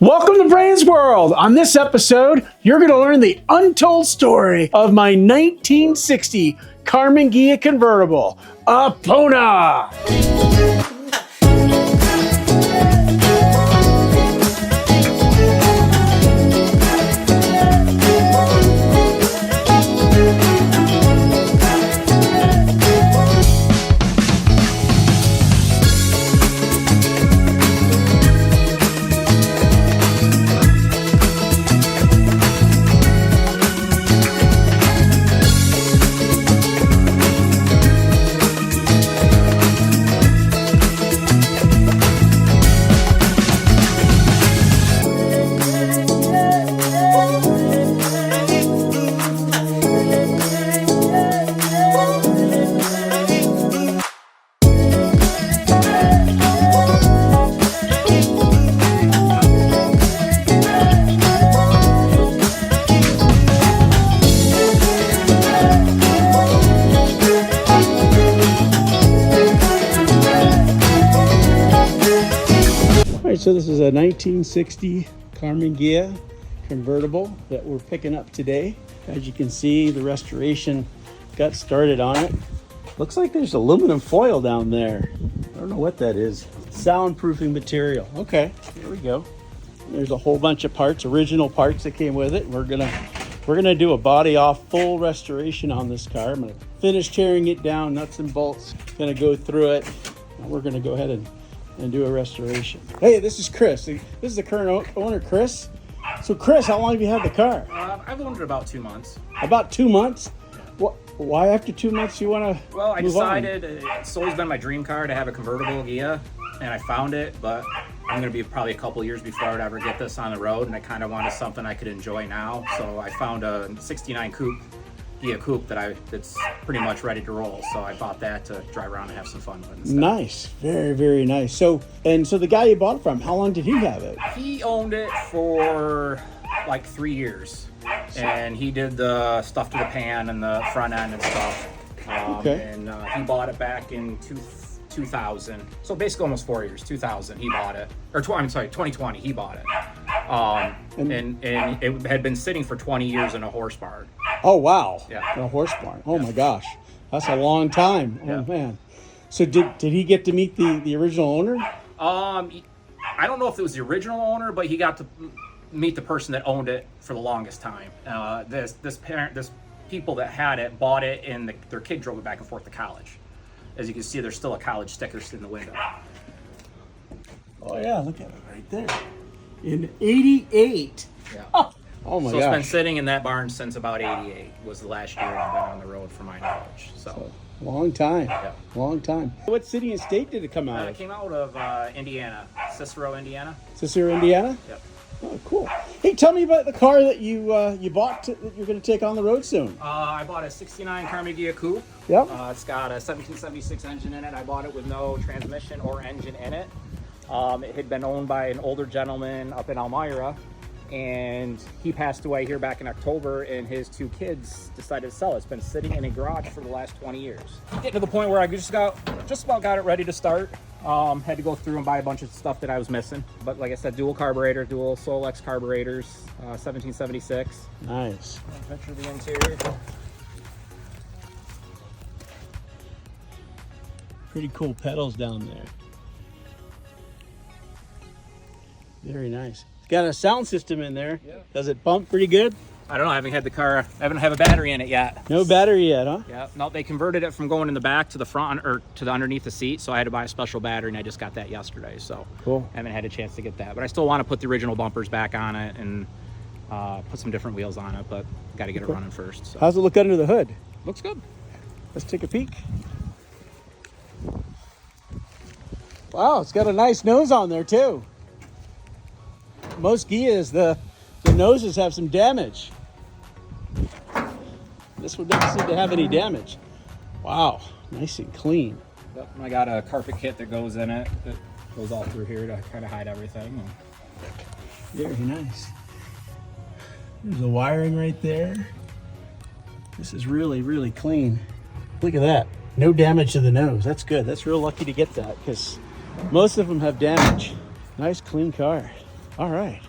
Welcome to Brain's World. On this episode, you're going to learn the untold story of my 1960 Karmann Ghia convertible, Epona. So this is a 1960 Karmann Ghia convertible that we're picking up today. As you can see, the restoration got started on it. Looks like there's aluminum foil down there. I don't know what that is. Soundproofing material. Okay, here we go. There's a whole bunch of parts, original parts that came with it. We're gonna do a body off full restoration on this car. I'm gonna finish tearing it down, nuts and bolts. Gonna go through it. And we're gonna go ahead and do a restoration. Hey, this is Chris. This is the current owner, Chris. So Chris, how long have you had the car? I've owned it about 2 months. About 2 months? What? Why after 2 months you want to Well, I decided it's always been my dream car to have a convertible Ghia, and I found it, but I'm going to be probably a couple years before I would ever get this on the road, and I kind of wanted something I could enjoy now. So I found a 69 coupe, Ghia coupe that's pretty much ready to roll. So I bought that to drive around and have some fun with. Nice, very, very nice. So the guy you bought it from, how long did he have it? He owned it for like 3 years, and he did the stuff to the pan and the front end and stuff. Okay. And he bought it back in 2000. So basically almost 4 years. 2000 he bought it, or 2020 he bought it. And it had been sitting for 20 years in a horse barn. Oh wow! Yeah. In a horse barn. Oh my gosh, that's a long time. Oh Yeah. man. So did he get to meet the original owner? I don't know if it was the original owner, but he got to meet the person that owned it for the longest time. This people that had it bought it, and their kid drove it back and forth to college. As you can see, there's still a college sticker in the window. Oh yeah, look at it right there. In '88. Yeah. Oh my So gosh. it's been sitting in that barn since about '88 was the last year it's been on the road, for my knowledge. So Long time. Yeah. Long time. What city and state did it come out it of? came out of Indiana, Cicero, Indiana. Cicero, Indiana? Yep. Oh, cool. Hey, tell me about the car that you bought that you're going to take on the road soon. I bought a 69 Karmann Ghia coupe. Yep. It's got a 1776 engine in it. I bought it with no transmission or engine in it. It had been owned by an older gentleman up in Elmira, and he passed away here back in October, and his 2 kids decided to sell it. It's been sitting in a garage for the last 20 years. Getting to the point where I just about got it ready to start. Had to go through and buy a bunch of stuff that I was missing. But like I said, dual carburetor, dual Solex carburetors, 1776. Nice. Picture of the interior. Pretty cool pedals down there. Very nice. It's got a sound system in there. Yeah. Does it bump pretty good? I don't know. I haven't had the car. I haven't have a battery in it yet. No battery yet, huh? Yeah. No, they converted it from going in the back to the front or to the underneath the seat. So I had to buy a special battery, and I just got that yesterday. So Cool. I haven't had a chance to get that, but I still want to put the original bumpers back on it and put some different wheels on it. But got to get it running first. So. How's it look under the hood? Looks good. Let's take a peek. Wow, it's got a nice nose on there too. Most Ghias, the noses have some damage. This one doesn't seem to have any damage. Wow, nice and clean. Yep. And I got a carpet kit that goes in it that goes all through here to kind of hide everything. Very nice. There's the wiring right there. This is really, really clean. Look at that. No damage to the nose. That's good. That's real lucky to get that because most of them have damage. Nice, clean car. All right.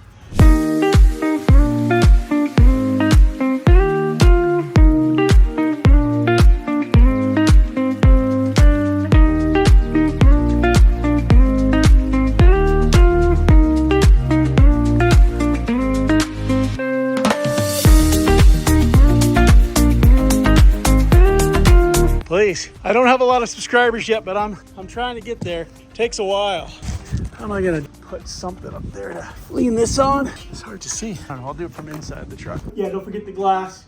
Please. I don't have a lot of subscribers yet, but I'm trying to get there. Takes a while. How am I gonna put something up there to lean this on? It's hard to see. I don't know, I'll do it from inside the truck. Yeah, don't forget the glass.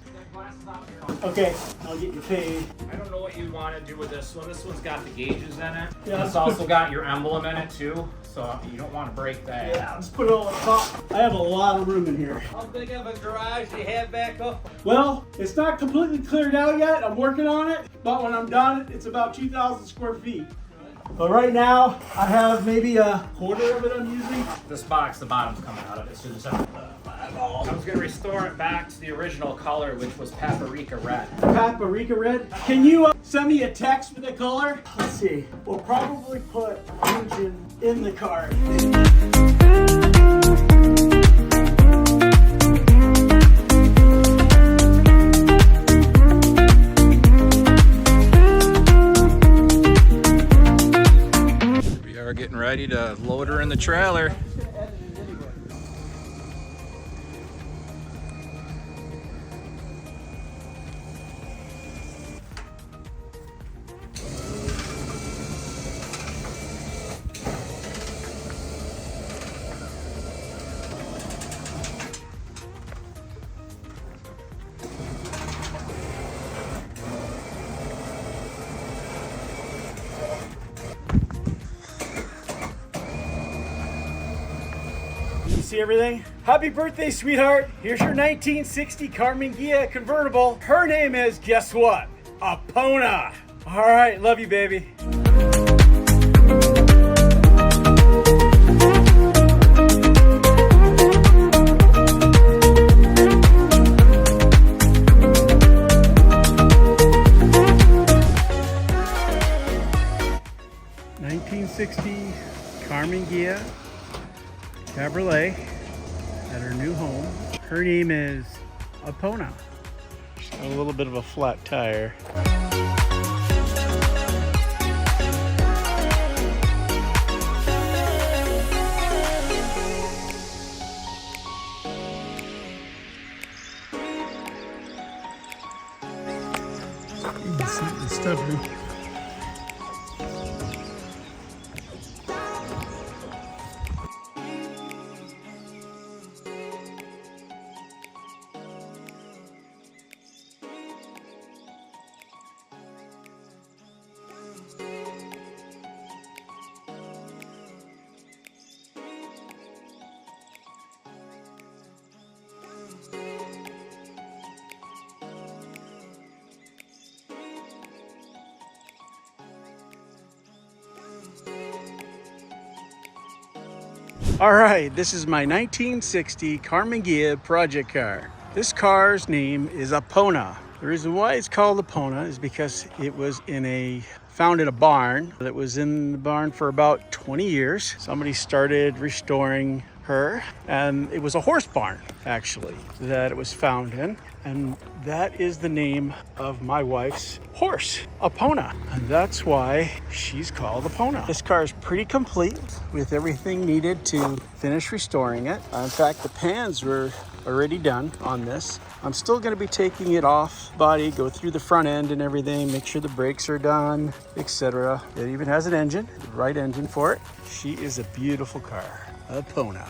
Okay, I'll get you paid. I don't know what you want to do with this one. This one's got the gauges in it. Yeah. It's also got your emblem in it too, so you don't want to break that. Yeah, I'll just put it all on top. I have a lot of room in here. How big of a garage do you have back up? Well, it's not completely cleared out yet. I'm working on it, but when I'm done, it's about 2,000 square feet. But right now, I have maybe a quarter of it I'm using. This box, the bottom's coming out of it, so just I was gonna restore it back to the original color, which was paprika red. Paprika red. Can you send me a text with the color? Let's see. We'll probably put engine in the car. We are getting ready to load her in the trailer. You see everything? Happy birthday, sweetheart. Here's your 1960 Karmann Ghia convertible. Her name is, guess what? Epona. All right, love you, baby. '60 Karmann Ghia Cabriolet at her new home. Her name is Epona. She's got a little bit of a flat tire. You can see the stuff. All right, this is my 1960 Karmann Ghia project car. This car's name is Epona. The reason why it's called Epona is because it was found in a barn that was in the barn for about 20 years. Somebody started restoring her, and it was a horse barn actually that it was found in, and that is the name of my wife's horse, Epona, and that's why she's called Epona. This car is pretty complete with everything needed to finish restoring it. In fact, the pans were already done on this. I'm still going to be taking it off body, go through the front end and everything, make sure the brakes are done, etc. It even has an engine, the right engine for it. She is a beautiful car, Epona.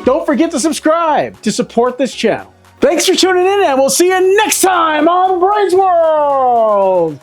Don't forget to subscribe to support this channel. Thanks for tuning in, and we'll see you next time on Brains World.